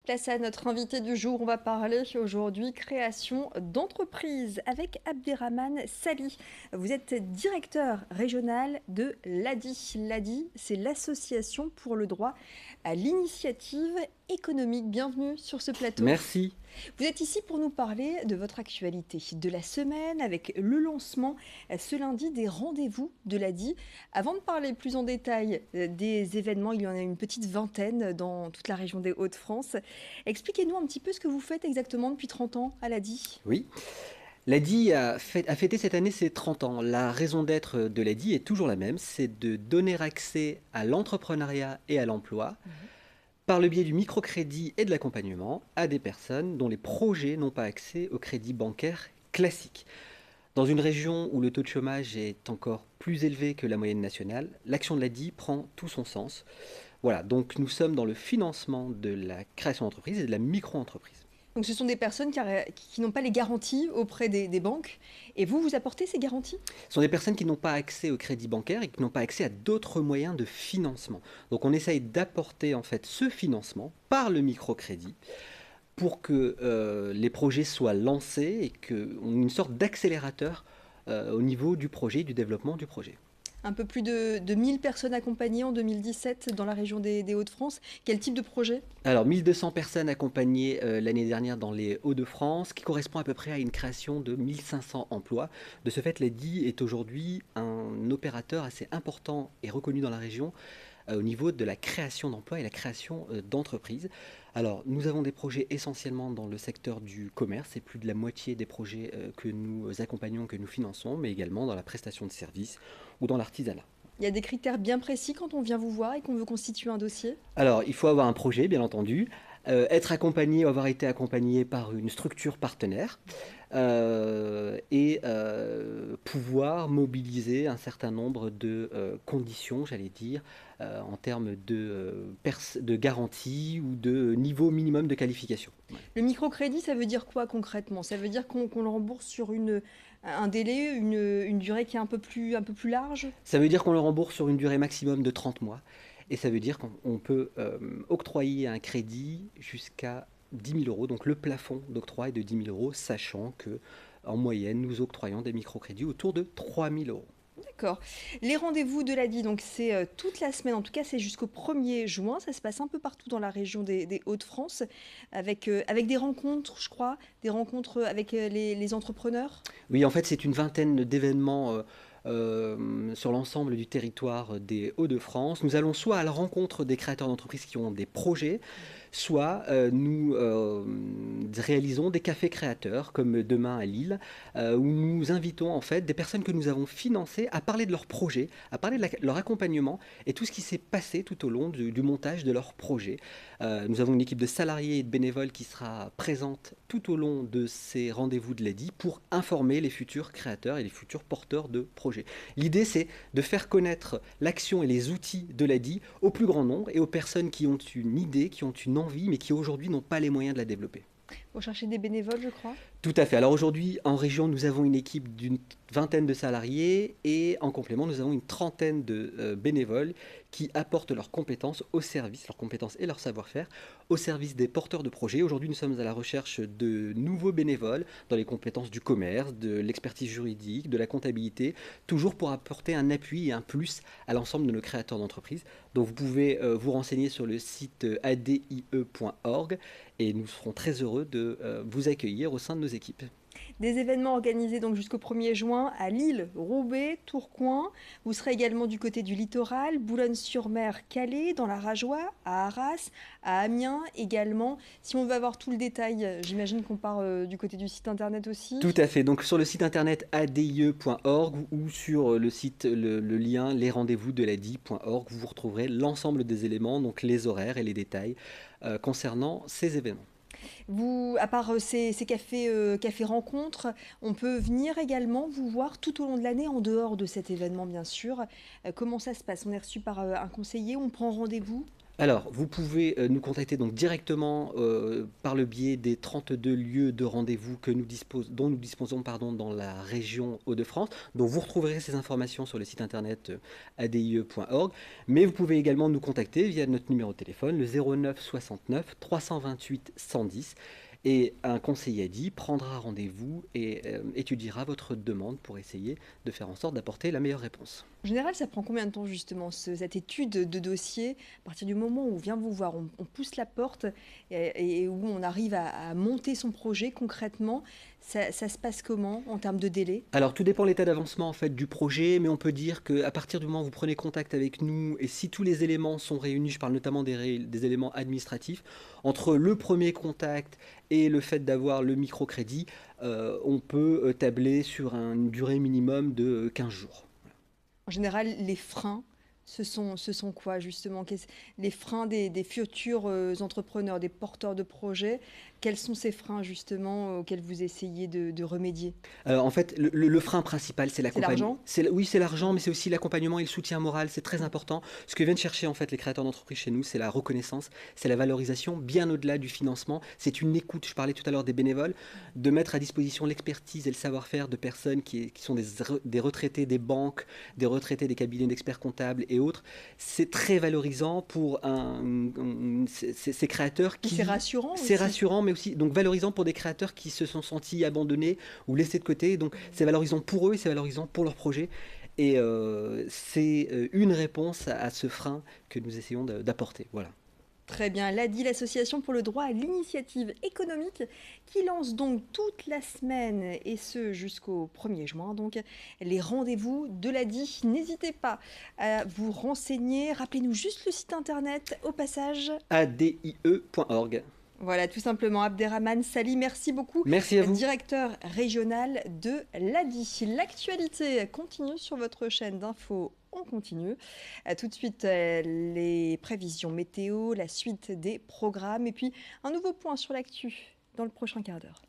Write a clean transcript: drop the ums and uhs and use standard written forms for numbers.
Place à notre invité du jour. On va parler aujourd'hui création d'entreprise avec Abderrahmane Sali. Vous êtes directeur régional de l'ADI. L'ADI, c'est l'Association pour le droit à l'initiative économique. Bienvenue sur ce plateau. Merci. Vous êtes ici pour nous parler de votre actualité de la semaine avec le lancement ce lundi des rendez-vous de l'ADI. Avant de parler plus en détail des événements, il y en a une petite vingtaine dans toute la région des Hauts-de-France. Expliquez-nous un petit peu ce que vous faites exactement depuis 30 ans à l'ADI. Oui. L'ADI a fêté cette année ses 30 ans. La raison d'être de l'ADI est toujours la même, c'est de donner accès à l'entrepreneuriat et à l'emploi par le biais du microcrédit et de l'accompagnement à des personnes dont les projets n'ont pas accès au crédit bancaire classique. Dans une région où le taux de chômage est encore plus élevé que la moyenne nationale, l'action de l'ADI prend tout son sens. Voilà, donc nous sommes dans le financement de la création d'entreprise et de la micro-entreprise. Donc ce sont des personnes qui n'ont pas les garanties auprès des banques et vous apportez ces garanties. Ce sont des personnes qui n'ont pas accès au crédit bancaire et qui n'ont pas accès à d'autres moyens de financement. Donc on essaye d'apporter en fait ce financement par le microcrédit pour que les projets soient lancés et qu'on ait une sorte d'accélérateur au niveau du projet, du développement du projet. Un peu plus de 1000 personnes accompagnées en 2017 dans la région des Hauts-de-France. Quel type de projet? Alors 1200 personnes accompagnées l'année dernière dans les Hauts-de-France, qui correspond à peu près à une création de 1500 emplois. De ce fait, l'ADI est aujourd'hui un opérateur assez important et reconnu dans la région au niveau de la création d'emplois et la création d'entreprises. Alors, nous avons des projets essentiellement dans le secteur du commerce, c'est plus de la moitié des projets que nous accompagnons, que nous finançons, mais également dans la prestation de services ou dans l'artisanat. Il y a des critères bien précis quand on vient vous voir et qu'on veut constituer un dossier? Alors, il faut avoir un projet, bien entendu, être accompagné, avoir été accompagné par une structure partenaire et pouvoir mobiliser un certain nombre de conditions, j'allais dire, en termes de garantie ou de niveau minimum de qualification. Ouais. Le microcrédit, ça veut dire quoi concrètement? Ça veut dire qu'on le rembourse sur un délai, une durée qui est un peu plus large? Ça veut dire qu'on le rembourse sur une durée maximum de 30 mois. Et ça veut dire qu'on peut octroyer un crédit jusqu'à 10 000 euros. Donc le plafond d'octroi est de 10 000 euros, sachant que en moyenne, nous octroyons des microcrédits autour de 3 000 euros. D'accord. Les rendez-vous de l'ADI, donc c'est toute la semaine, en tout cas c'est jusqu'au 1er juin, ça se passe un peu partout dans la région des Hauts-de-France, avec des rencontres, je crois, des rencontres avec les entrepreneurs. Oui, en fait, c'est une vingtaine d'événements sur l'ensemble du territoire des Hauts-de-France. Nous allons soit à la rencontre des créateurs d'entreprises qui ont des projets, soit nous réalisons des cafés créateurs, comme demain à Lille, où nous invitons en fait des personnes que nous avons financées à parler de leurs projets, à parler de leur accompagnement et tout ce qui s'est passé tout au long du montage de leurs projets. Nous avons une équipe de salariés et de bénévoles qui sera présente tout au long de ces rendez-vous de l'ADI pour informer les futurs créateurs et les futurs porteurs de projets. L'idée, c'est de faire connaître l'action et les outils de l'ADI au plus grand nombre et aux personnes qui ont une idée, qui ont une envie, mais qui aujourd'hui n'ont pas les moyens de la développer. Vous cherchez des bénévoles, je crois. Tout à fait. Alors aujourd'hui, en région, nous avons une équipe d'une vingtaine de salariés et en complément, nous avons une trentaine de bénévoles qui apportent leurs compétences au service, leurs compétences et leur savoir-faire au service des porteurs de projets. Aujourd'hui, nous sommes à la recherche de nouveaux bénévoles dans les compétences du commerce, de l'expertise juridique, de la comptabilité, toujours pour apporter un appui et un plus à l'ensemble de nos créateurs d'entreprises. Donc vous pouvez vous renseigner sur le site adie.org et nous serons très heureux de vous accueillir au sein de nos équipes. Des événements organisés donc jusqu'au 1er juin à Lille, Roubaix, Tourcoing. Vous serez également du côté du littoral, Boulogne-sur-Mer, Calais, dans la Rajoie, à Arras, à Amiens également. Si on veut avoir tout le détail, j'imagine qu'on part du côté du site internet aussi. Tout à fait. Donc sur le site internet adie.org ou sur le site, le lien lesrendez-vous-de-l'ADI.org, vous retrouverez l'ensemble des éléments, donc les horaires et les détails concernant ces événements. Vous, à part ces cafés rencontres, on peut venir également vous voir tout au long de l'année, en dehors de cet événement bien sûr. Comment ça se passe? On est reçu par un conseiller, on prend rendez-vous? Alors, vous pouvez nous contacter donc directement par le biais des 32 lieux de rendez-vous dont nous disposons dans la région Hauts-de-France. Donc, vous retrouverez ces informations sur le site internet adie.org. Mais vous pouvez également nous contacter via notre numéro de téléphone, le 09 69 328 110. Et un conseiller ADIE prendra rendez-vous et étudiera votre demande pour essayer de faire en sorte d'apporter la meilleure réponse. En général, ça prend combien de temps justement cette étude de dossier? À partir du moment où on vient vous voir, on pousse la porte et où on arrive à monter son projet concrètement, ça se passe comment en termes de délai? Alors, tout dépend de l'état d'avancement en fait du projet, mais on peut dire qu'à partir du moment où vous prenez contact avec nous et si tous les éléments sont réunis, je parle notamment des éléments administratifs, entre le premier contact et le fait d'avoir le microcrédit, on peut tabler sur une durée minimum de 15 jours. En général, les freins, ce sont quoi justement? Les freins des futurs entrepreneurs, des porteurs de projets, quels sont ces freins justement auxquels vous essayez de remédier? Alors, en fait, le frein principal, c'est C'est l'accompagnement. l'argent? Oui, c'est l'argent, mais c'est aussi l'accompagnement et le soutien moral. C'est très important. Ce que viennent chercher en fait les créateurs d'entreprises chez nous, c'est la reconnaissance, c'est la valorisation, bien au-delà du financement. C'est une écoute. Je parlais tout à l'heure des bénévoles, de mettre à disposition l'expertise et le savoir-faire de personnes qui sont des retraités des banques, des retraités des cabinets d'experts comptables et autres. C'est très valorisant pour ces créateurs Et c'est rassurant c'est aussi. rassurant, mais aussi donc valorisant pour des créateurs qui se sont sentis abandonnés ou laissés de côté. Donc c'est valorisant pour eux et c'est valorisant pour leur projet. Et c'est une réponse à ce frein que nous essayons d'apporter. Voilà. Très bien, l'ADI, l'Association pour le droit à l'initiative économique, qui lance donc toute la semaine, et ce jusqu'au 1er juin, donc les rendez-vous de l'ADI. N'hésitez pas à vous renseigner. Rappelez-nous juste le site internet au passage. adie.org. Voilà, tout simplement. Abderrahmane Sali, merci beaucoup, Merci à vous. directeur régional de l'ADI. L'actualité continue sur votre chaîne d'infos. On continue. Tout de suite, les prévisions météo, la suite des programmes et puis un nouveau point sur l'actu dans le prochain quart d'heure.